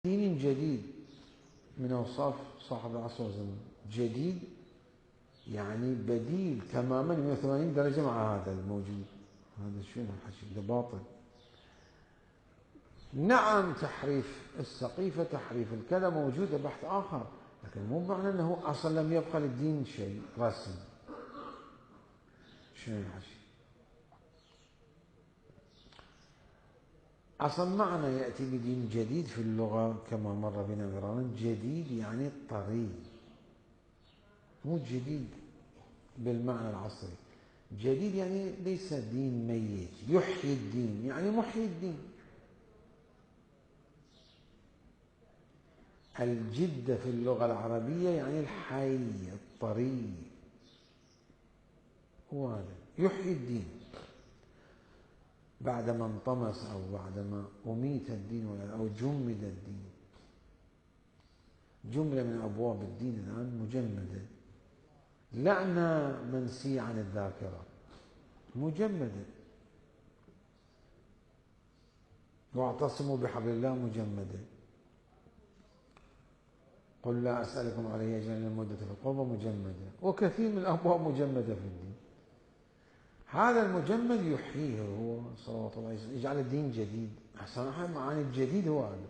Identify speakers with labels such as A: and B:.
A: دين جديد من أوصاف صاحب العصر والزمان. جديد يعني بديل تماما 180 درجة مع هذا الموجود. هذا شنو الحكي؟ ده باطل. نعم تحريف السقيفة تحريف الكذا موجودة بحث آخر، لكن مو معنى أنه أصلا لم يبقى للدين شيء رسم. شنو الحكي؟ أصلا معنى يأتي بدين جديد في اللغة كما مر بنا مرارا، جديد يعني طري، مو جديد بالمعنى العصري. جديد يعني ليس دين ميت، يحيي الدين يعني محيي الدين. الجدة في اللغة العربية يعني الحي الطري، هو هذا يحيي الدين بعدما انطمس أو بعدما أميت الدين أو جمد الدين. جملة من أبواب الدين الآن مجمدة، لعنة منسية عن الذاكرة مجمدة، واعتصموا بحبل الله مجمدة، قل لا أسألكم عليه أجرا إلا المودة في القربى مجمدة، وكثير من الأبواب مجمدة في الدين. هذا المجمد يحييه هو صلوات الله عليه وسلم، يجعل الدين جديد. أحسن معاني الجديد هو هذا.